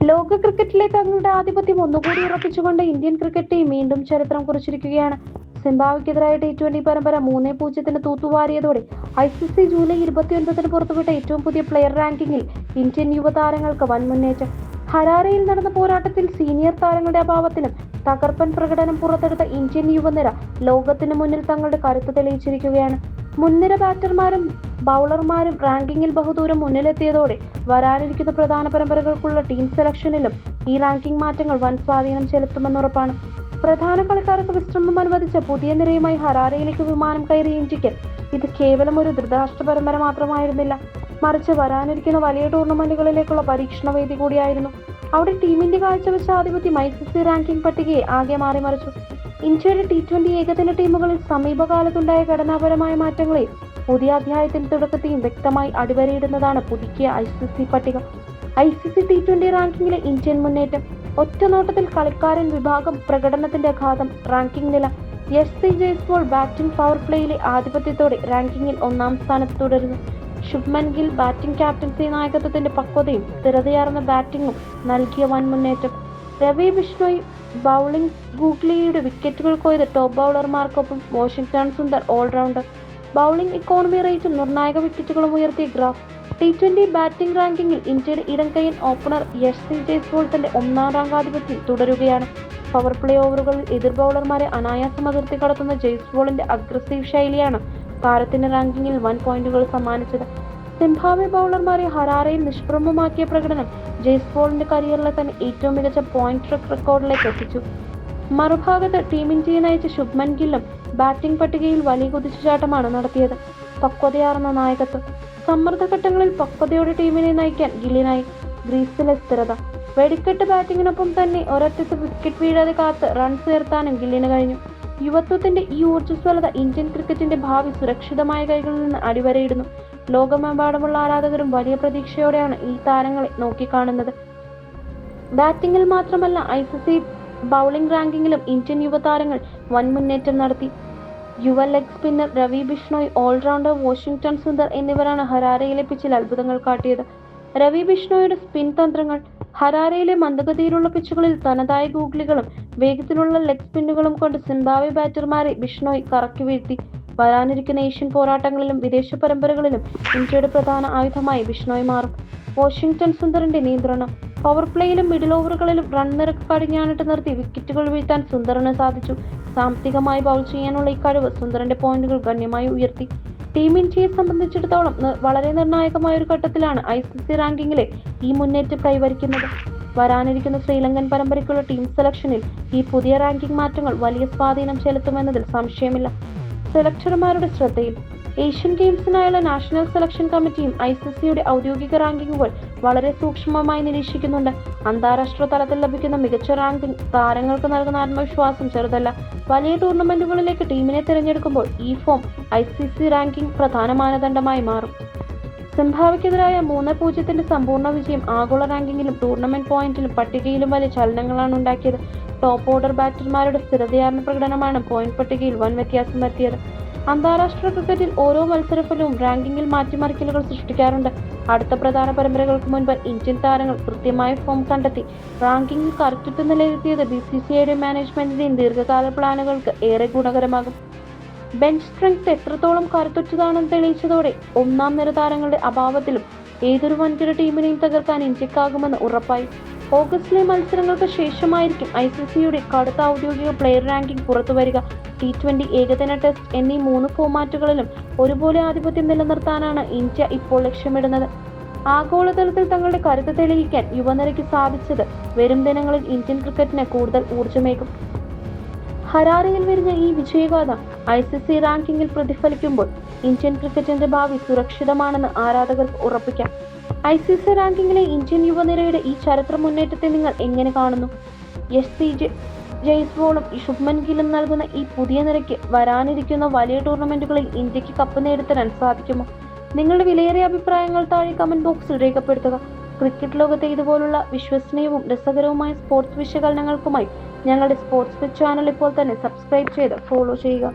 ലോക ക്രിക്കറ്റിലെ തങ്ങളുടെ ആധിപത്യം ഒന്നുകൂടി ഉറപ്പിച്ചുകൊണ്ട് ഇന്ത്യൻ ക്രിക്കറ്റ് ടീം വീണ്ടും ചരിത്രം കുറിച്ചിരിക്കുകയാണ്. സിംബാബ്വെക്കെതിരായ T20 പരമ്പര 3-0 തൂത്തുവാരിയതോടെ ICC ജൂലൈ 29 പുറത്തുവിട്ട ഏറ്റവും പുതിയ പ്ലെയർ റാങ്കിങ്ങിൽ ഇന്ത്യൻ യുവതാരങ്ങൾക്ക് വൻ മുന്നേറ്റം. ഹരാരയിൽ നടന്ന പോരാട്ടത്തിൽ സീനിയർ താരങ്ങളുടെ അഭാവത്തിലും തകർപ്പൻ പ്രകടനം പുറത്തെടുത്ത ഇന്ത്യൻ യുവനിര ലോകത്തിനു മുന്നിൽ തങ്ങളുടെ കരുത്ത് തെളിയിച്ചിരിക്കുകയാണ്. മുൻനിര ബാറ്റർമാരും ബൗളർമാരും റാങ്കിങ്ങിൽ ബഹുദൂരം മുന്നിലെത്തിയതോടെ വരാനിരിക്കുന്ന പ്രധാന പരമ്പരകൾക്കുള്ള ടീം സെലക്ഷനിലും ഈ റാങ്കിംഗ് മാറ്റങ്ങൾ വൻ സ്വാധീനം ചെലുത്തുമെന്നുറപ്പാണ്. പ്രധാന കളിക്കാർക്ക് വിശ്രമം അനുവദിച്ച പുതിയ നിരയുമായി ഹരാരയിലേക്ക് വിമാനം കയറിയ ഇന്ത്യക്ക് ഇത് കേവലം ഒരു ത്രിരാഷ്ട്ര പരമ്പര മാത്രമായിരുന്നില്ല, മറിച്ച് വരാനിരിക്കുന്ന വലിയ ടൂർണമെന്റുകളിലേക്കുള്ള പരീക്ഷണ വേദി കൂടിയായിരുന്നു. അവിടെ ടീമിന്റെ കാഴ്ചവെച്ച ആധിപത്യം ICC റാങ്കിംഗ് പട്ടികയെ ആകെ മാറിമറിച്ചു. ഇന്ത്യയുടെ T20 ഏകദിന ടീമുകളിൽ സമീപകാലത്തുണ്ടായ ഘടനാപരമായ മാറ്റങ്ങളെയും പുതിയ അധ്യായത്തിന്റെ തുടക്കത്തെയും വ്യക്തമായി അടിവരയിടുന്നതാണ് പുതുക്കിയ ICC പട്ടിക. ICC T20 റാങ്കിങ്ങിലെ ഇന്ത്യൻ മുന്നേറ്റം. ഒറ്റ നോട്ടത്തിൽ കളിക്കാരൻ വിഭാഗം, പ്രകടനത്തിന്റെ ആഘാതം, റാങ്കിംഗ് നില. SC ജയ്സ്വാൾ ബാറ്റിംഗ് പവർ പ്ലേയിലെ ആധിപത്യത്തോടെ റാങ്കിങ്ങിൽ 1-ാം സ്ഥാനത്ത് തുടരുന്നു. ശുഭ്മൻ ഗിൽ ബാറ്റിംഗ് ക്യാപ്റ്റൻസി നായകത്വത്തിന്റെ പക്വതയും സ്ഥിരതയാർന്ന ബാറ്റിംഗും നൽകിയ വൻ മുന്നേറ്റം. രവി ബിഷ്ണോയ് ബൗളിംഗ്, ഗൂഗ്ലിയുടെ വിക്കറ്റുകൾ കൊയ്ത് ടോപ്പ് ബൗളർമാർക്കൊപ്പം Washington Sundar all rounder. Bowling economy റേറ്റിൽ നിർണായക വിക്കറ്റുകളും ഉയർത്തിയ ഗ്രാഫ്. T20 ബാറ്റിംഗ് റാങ്കിങ്ങിൽ ഇന്ത്യയുടെ ഇടംകൈയൻ ഓപ്പണർ SC ജയ്സ്വാൾ തന്റെ 1-ാം റാങ്ക് ആധിപത്യം തുടരുകയാണ്. പവർ പ്ലേ ഓവറുകളിൽ എതിർ ബൗളർമാരെ അനായാസം അതിർത്തി കടത്തുന്ന ജയ്സ്വാളിന്റെ അഗ്രസീവ് ശൈലിയാണ് താരത്തിന്റെ റാങ്കിങ്ങിൽ വൻ പോയിന്റുകൾ സമ്മാനിച്ചത്. സിംബാബ്വെ ബൗളർമാരെ ഹരാരയിൽ നിഷ്പ്രഭമാക്കിയ പ്രകടനം ജയ്സ്വാളിന്റെ കരിയറിലെ തന്നെ ഏറ്റവും മികച്ച പോയിന്റ് റെക്കോർഡിലേക്ക് എത്തിച്ചു. മറുഭാഗത്ത് ടീം ഇന്ത്യയെ നയിച്ച ശുഭ്മൻ ഗില്ലും ബാറ്റിംഗ് പട്ടികയിൽ വലിയ കുതിച്ചുചാട്ടമാണ് നടത്തിയത്. പക്വതയാർന്ന നായകത്വം. സമ്മർദ്ദഘട്ടങ്ങളിൽ പക്വതയോടെ ടീമിനെ നയിക്കാൻ ഗില്ലിനായി. ഗ്രീസിലെ സ്ഥിരത. വെടിക്കെട്ട് ബാറ്റിങ്ങിനൊപ്പം തന്നെ ഒരറ്റത്ത് വിക്കറ്റ് വീഴാതെ കാത്ത് റൺസ് ഉയർത്താനും ഗില്ലിന് കഴിഞ്ഞു. യുവത്വത്തിന്റെ ഈ ഊർജ്ജസ്വലത ഇന്ത്യൻ ക്രിക്കറ്റിന്റെ ഭാവി സുരക്ഷിതമായ കൈകളിൽ നിന്ന് അടിവരയിടുന്നു. ലോകമെമ്പാടുമുള്ള ആരാധകരും വലിയ പ്രതീക്ഷയോടെയാണ് ഈ താരങ്ങളെ നോക്കിക്കാണുന്നത്. ബാറ്റിംഗിൽ മാത്രമല്ല ICC ബൗളിംഗ് റാങ്കിങ്ങിലും ഇന്ത്യൻ യുവതാരങ്ങൾ വൻ മുന്നേറ്റം നടത്തി. യുവ leg spinner Ravi Bishnoi, allrounder Washington Sundar എന്നിവരാണ് ഹരാരയിലെ പിച്ചിൽ അത്ഭുതങ്ങൾ കാട്ടിയത്. രവി ബിഷ്ണോയുടെ സ്പിൻ തന്ത്രങ്ങൾ. ഹരാരയിലെ മന്ദഗതിയിലുള്ള പിച്ചുകളിൽ തനതായ ഗൂഗ്ലികളും വേഗത്തിലുള്ള ലെഗ് സ്പിന്നുകളും കൊണ്ട് സിംബാബ്വെ ബാറ്റർമാരെ ബിഷ്ണോയ് കറക്കി വീഴ്ത്തി. വരാനിരിക്കുന്ന ഏഷ്യൻ പോരാട്ടങ്ങളിലും വിദേശ പരമ്പരകളിലും ഇന്ത്യയുടെ പ്രധാന ആയുധമായി ബിഷ്ണോയ് മാറും. വാഷിംഗ്ടൺ സുന്ദറിന്റെ നിയന്ത്രണം. പവർ പ്ലേയിലും മിഡിൽ ഓവറുകളിലും റൺ നിരക്ക് കടിഞ്ഞാണിട്ട് നിർത്തി വിക്കറ്റുകൾ വീഴ്ത്താൻ സുന്ദറിന് സാധിച്ചു. സാമ്പത്തികമായി ബൗൾ ചെയ്യാനുള്ള ഈ കഴിവ് സുന്ദറിന്റെ പോയിന്റുകൾ ഗണ്യമായി ഉയർത്തി. ടീം ഇന്ത്യയെ സംബന്ധിച്ചിടത്തോളം വളരെ നിർണായകമായ ഒരു ഘട്ടത്തിലാണ് ICC റാങ്കിങ്ങിലെ ഈ മുന്നേറ്റം കൈവരിക്കുന്നത്. വരാനിരിക്കുന്ന ശ്രീലങ്കൻ പരമ്പരയ്ക്കുള്ള ടീം സെലക്ഷനിൽ ഈ പുതിയ റാങ്കിംഗ് മാറ്റങ്ങൾ വലിയ സ്വാധീനം ചെലുത്തുമെന്നതിൽ സംശയമില്ല. സെലക്ടർമാരുടെ ശ്രദ്ധയിൽ. ഏഷ്യൻ ഗെയിംസിനായുള്ള നാഷണൽ സെലക്ഷൻ കമ്മിറ്റിയും ICCയുടെ ഔദ്യോഗിക റാങ്കിങ്ങുകൾ വളരെ സൂക്ഷ്മമായി നിരീക്ഷിക്കുന്നുണ്ട്. അന്താരാഷ്ട്ര തലത്തിൽ ലഭിക്കുന്ന മികച്ച റാങ്കിംഗ് താരങ്ങൾക്ക് നൽകുന്ന ആത്മവിശ്വാസം ചെറുതല്ല. വലിയ ടൂർണമെന്റുകളിലേക്ക് ടീമിനെ തിരഞ്ഞെടുക്കുമ്പോൾ ഈ ഫോം ICC റാങ്കിംഗ് പ്രധാന മാനദണ്ഡമായി മാറും. സിംബാബ്വെക്കെതിരായ 3-0 സമ്പൂർണ്ണ വിജയം ആഗോള റാങ്കിങ്ങിലും ടൂർണമെന്റ് പോയിന്റിലും പട്ടികയിലും വലിയ ചലനങ്ങളാണ് ഉണ്ടാക്കിയത്. ടോപ്പ് ഓർഡർ ബാറ്റർമാരുടെ സ്ഥിരതയാർന്ന പ്രകടനമാണ് പോയിന്റ് പട്ടികയിൽ വൻ വ്യത്യാസം വരുത്തിയത്. അന്താരാഷ്ട്ര ക്രിക്കറ്റിൽ ഓരോ മത്സരഫലവും റാങ്കിങ്ങിൽ മാറ്റിമറിക്കലുകൾ സൃഷ്ടിക്കാറുണ്ട്. അടുത്ത പ്രധാന പരമ്പരകൾക്ക് മുൻപ് ഇന്ത്യൻ താരങ്ങൾ കൃത്യമായ ഫോം കണ്ടെത്തി റാങ്കിങ്ങിൽ കരുത്തുറ്റ നിലയിരുത്തിയത് BCCIയുടെയും മാനേജ്മെന്റിന്റെയും ദീർഘകാല പ്ലാനുകൾക്ക് ഏറെ ഗുണകരമാകും. ബെഞ്ച് സ്ട്രെങ്ത് എത്രത്തോളം കരുത്തുറ്റതാണെന്ന് തെളിയിച്ചതോടെ 1-ാം നിര താരങ്ങളുടെ അഭാവത്തിലും ഏതൊരു വൻകിട ടീമിനെയും തകർക്കാൻ ഇന്ത്യക്കാകുമെന്ന് ഉറപ്പായി. ഓഗസ്റ്റിലെ മത്സരങ്ങൾക്ക് ശേഷമായിരിക്കും ICCയുടെ കടുത്ത ഔദ്യോഗിക പ്ലെയർ റാങ്കിംഗ് പുറത്തുവരിക. T20, ഏകദിന, ടെസ്റ്റ് എന്നീ 3 ഫോമാറ്റുകളിലും ഒരുപോലെ ആധിപത്യം നിലനിർത്താനാണ് ഇന്ത്യ ഇപ്പോൾ ലക്ഷ്യമിടുന്നത്. ആഗോളതലത്തിൽ തങ്ങളുടെ കരുത്ത് തെളിയിക്കാൻ യുവനിരയ്ക്ക് സാധിച്ചത് വരും ദിനങ്ങളിൽ ഇന്ത്യൻ ക്രിക്കറ്റിന് കൂടുതൽ ഊർജ്ജമേകും. ഹരാരയിൽ വരുന്ന ഈ വിജയഗാഥ ICC റാങ്കിങ്ങിൽ പ്രതിഫലിക്കുമ്പോൾ ഇന്ത്യൻ ക്രിക്കറ്റിന്റെ ഭാവി സുരക്ഷിതമാണെന്ന് ആരാധകർക്ക് ഉറപ്പിക്കാം. ICC റാങ്കിങ്ങിലെ ഇന്ത്യൻ യുവനിരയുടെ ഈ ചരിത്ര മുന്നേറ്റത്തെ നിങ്ങൾ എങ്ങനെ കാണുന്നു? SC ജയ്സ്വാളും ശുഭ്മൻ ഗില്ലും നൽകുന്ന ഈ പുതിയ നിരയ്ക്ക് വരാനിരിക്കുന്ന വലിയ ടൂർണമെന്റുകളിൽ ഇന്ത്യക്ക് കപ്പ് നേടിത്തരാൻ സാധിക്കുമോ? നിങ്ങളുടെ വിലയേറിയ അഭിപ്രായങ്ങൾ താഴെ കമന്റ് ബോക്സിൽ രേഖപ്പെടുത്തുക. ക്രിക്കറ്റ് ലോകത്തെ ഇതുപോലുള്ള വിശ്വസനീയവും രസകരവുമായ സ്പോർട്സ് വിശകലനങ്ങൾക്കുമായി ഞങ്ങളുടെ സ്പോർട്സ് വിത്ത് ചാനൽ ഇപ്പോൾ തന്നെ സബ്സ്ക്രൈബ് ചെയ്ത് ഫോളോ ചെയ്യുക.